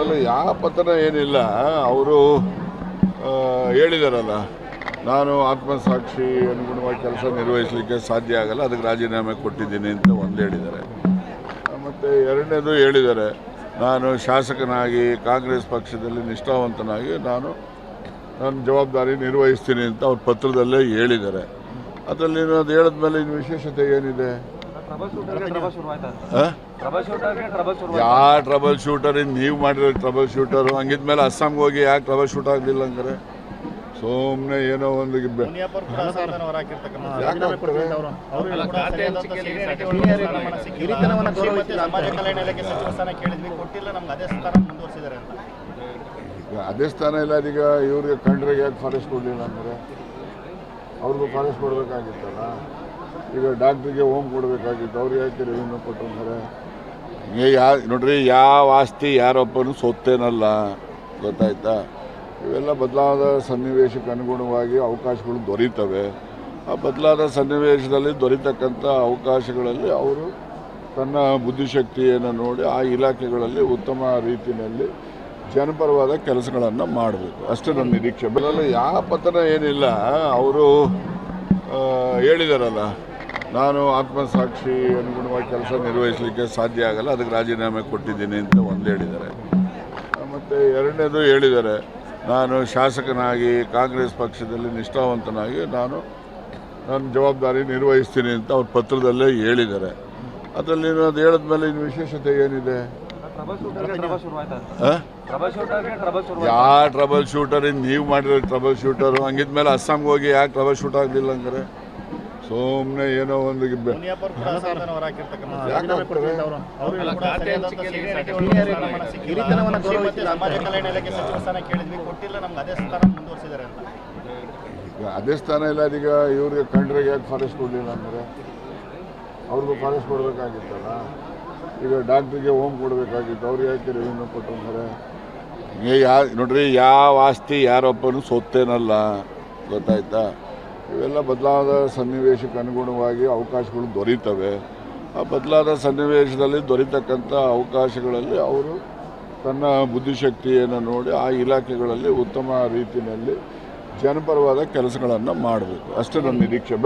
ಅಲ್ಲ ಯಾವ ಪತನ ಏನಿಲ್ಲ. ಅವರು ಹೇಳಿದಾರಲ್ಲ, ನಾನು ಆತ್ಮಸಾಕ್ಷಿ ಅನುಗುಣವಾಗಿ ಕೆಲಸ ನಿರ್ವಹಿಸಲಿಕ್ಕೆ ಸಾಧ್ಯ ಆಗಲ್ಲ, ಅದಕ್ಕೆ ರಾಜೀನಾಮೆ ಕೊಟ್ಟಿದ್ದೀನಿ ಅಂತ ಒಂದು ಹೇಳಿದ್ದಾರೆ. ಮತ್ತು ಎರಡನೇದು ಹೇಳಿದ್ದಾರೆ, ನಾನು ಶಾಸಕನಾಗಿ ಕಾಂಗ್ರೆಸ್ ಪಕ್ಷದಲ್ಲಿ ನಿಷ್ಠಾವಂತನಾಗಿ ನಾನು ನನ್ನ ಜವಾಬ್ದಾರಿ ನಿರ್ವಹಿಸ್ತೀನಿ ಅಂತ ಅವ್ರ ಪತ್ರದಲ್ಲೇ ಹೇಳಿದ್ದಾರೆ. ಅದರಲ್ಲಿ ಅದು ಹೇಳಿದ್ಮೇಲೆ ಇನ್ನು ವಿಶೇಷತೆ ಏನಿದೆ? ಯಾವ ಟ್ರಬಲ್ ಶೂಟರ್ ನೀವು ಮಾಡಿರೋ ಟ್ರಬಲ್ ಶೂಟರು? ಹಂಗಿದ್ಮೇಲೆ ಅಸ್ಸಾಂಗೆ ಹೋಗಿ ಯಾಕೆ ಟ್ರಬಲ್ ಶೂಟ್ ಆಗಲಿಲ್ಲ ಹಂಗಾರೆ? ಸುಮ್ಮನೆ ಏನೋ ಒಂದು ಅದೇ ಸ್ಥಾನ ಇಲ್ಲ. ಅದೀಗ ಇವ್ರಿಗೆ ಕಂಡ್ರಿಗೆ ಯಾಕೆ ಫಾರೆಸ್ಟ್ ಕೊಡಲಿಲ್ಲ ಅಂದರೆ ಅವ್ರಿಗೂ ಫಾರೆಸ್ಟ್ ಕೊಡಬೇಕಾಗಿತ್ತಲ್ಲ. ಈಗ ಡಾಕ್ಟ್ರಿಗೆ ಹೋಮ್ ಕೊಡಬೇಕಾಗಿತ್ತು, ಅವ್ರಿಗೆ ಯಾಕೆ ರೆವಿನ್ಯೂ ಕೊಟ್ಟಿರ್ತಾರೆ? ನೋಡ್ರಿ, ಯಾವ ಆಸ್ತಿ ಯಾರೊಬ್ಬನು ಸೊತ್ತೇನಲ್ಲ, ಗೊತ್ತಾಯ್ತಾ? ಇವೆಲ್ಲ ಬದಲಾದ ಸನ್ನಿವೇಶಕ್ಕೆ ಅನುಗುಣವಾಗಿ ಅವಕಾಶಗಳು ದೊರೀತವೆ. ಆ ಬದಲಾದ ಸನ್ನಿವೇಶದಲ್ಲಿ ದೊರೀತಕ್ಕಂಥ ಅವಕಾಶಗಳಲ್ಲಿ ಅವರು ತನ್ನ ಬುದ್ಧಿಶಕ್ತಿಯನ್ನು ನೋಡಿ ಆ ಇಲಾಖೆಗಳಲ್ಲಿ ಉತ್ತಮ ರೀತಿಯಲ್ಲಿ ಜನಪರವಾದ ಕೆಲಸಗಳನ್ನು ಮಾಡಬೇಕು, ಅಷ್ಟೇ ನನ್ನ ನಿರೀಕ್ಷೆ. ಬೆಲ್ಲ ಯಾವ ಪತನ ಏನಿಲ್ಲ. ಅವರು ಹೇಳಿದಾರಲ್ಲ, ನಾನು ಆತ್ಮಸಾಕ್ಷಿ ಅನುಗುಣವಾಗಿ ಕೆಲಸ ನಿರ್ವಹಿಸಲಿಕ್ಕೆ ಸಾಧ್ಯ ಆಗಲ್ಲ, ಅದಕ್ಕೆ ರಾಜೀನಾಮೆ ಕೊಟ್ಟಿದ್ದೀನಿ ಅಂತ ಒಂದು ಹೇಳಿದ್ದಾರೆ. ಮತ್ತು ಎರಡನೇದು ಹೇಳಿದ್ದಾರೆ, ನಾನು ಶಾಸಕನಾಗಿ ಕಾಂಗ್ರೆಸ್ ಪಕ್ಷದಲ್ಲಿ ನಿಷ್ಠಾವಂತನಾಗಿ ನಾನು ನನ್ನ ಜವಾಬ್ದಾರಿ ನಿರ್ವಹಿಸ್ತೀನಿ ಅಂತ ಅವ್ರ ಪತ್ರದಲ್ಲೇ ಹೇಳಿದ್ದಾರೆ. ಅದರಲ್ಲಿ ಅದು ಹೇಳಿದ್ಮೇಲೆ ಇನ್ನು ವಿಶೇಷತೆ ಏನಿದೆ? ಯಾವ ಟ್ರಬಲ್ ಶೂಟರ್ ನೀವು ಮಾಡಿರೋ ಟ್ರಬಲ್ ಶೂಟರು? ಹಂಗಿದ್ಮೇಲೆ ಅಸ್ಸಾಂಗೆ ಹೋಗಿ ಯಾಕೆ ಟ್ರಬಲ್ ಶೂಟ್ ಆಗಲಿಲ್ಲ ಹಂಗಾರೆ? ಸುಮ್ಮನೆ ಏನೋ ಒಂದು ಅದೇ ಸ್ಥಾನ ಇಲ್ಲ. ಅದೀಗ ಇವ್ರಿಗೆ ಕಂಡ್ರಿಗೆ ಯಾಕೆ ಫಾರೆಸ್ಟ್ ಕೊಡಲಿಲ್ಲ ಅಂದರೆ ಅವ್ರಿಗೂ ಫಾರೆಸ್ಟ್ ಕೊಡಬೇಕಾಗಿತ್ತಲ್ಲ. ಈಗ ಡಾಕ್ಟ್ರಿಗೆ ಹೋಮ್ ಕೊಡಬೇಕಾಗಿತ್ತು, ಅವ್ರಿಗೆ ಯಾಕೆ ರೆವಿನ್ಯೂ ಕೊಟ್ಟಿರ್ತಾರೆ? ನೋಡ್ರಿ, ಯಾವ ಆಸ್ತಿ ಯಾರೊಬ್ಬನು ಸೊತ್ತೇನಲ್ಲ, ಗೊತ್ತಾಯ್ತಾ? ಇವೆಲ್ಲ ಬದಲಾದ ಸನ್ನಿವೇಶಕ್ಕೆ ಅನುಗುಣವಾಗಿ ಅವಕಾಶಗಳು ದೊರೀತವೆ. ಆ ಬದಲಾದ ಸನ್ನಿವೇಶದಲ್ಲಿ ದೊರೀತಕ್ಕಂಥ ಅವಕಾಶಗಳಲ್ಲಿ ಅವರು ತನ್ನ ಬುದ್ಧಿಶಕ್ತಿಯನ್ನು ನೋಡಿ ಆ ಇಲಾಖೆಗಳಲ್ಲಿ ಉತ್ತಮ ರೀತಿಯಲ್ಲಿ ಜನಪರವಾದ ಕೆಲಸಗಳನ್ನು ಮಾಡಬೇಕು, ಅಷ್ಟೇ ನನ್ನ ನಿರೀಕ್ಷೆ.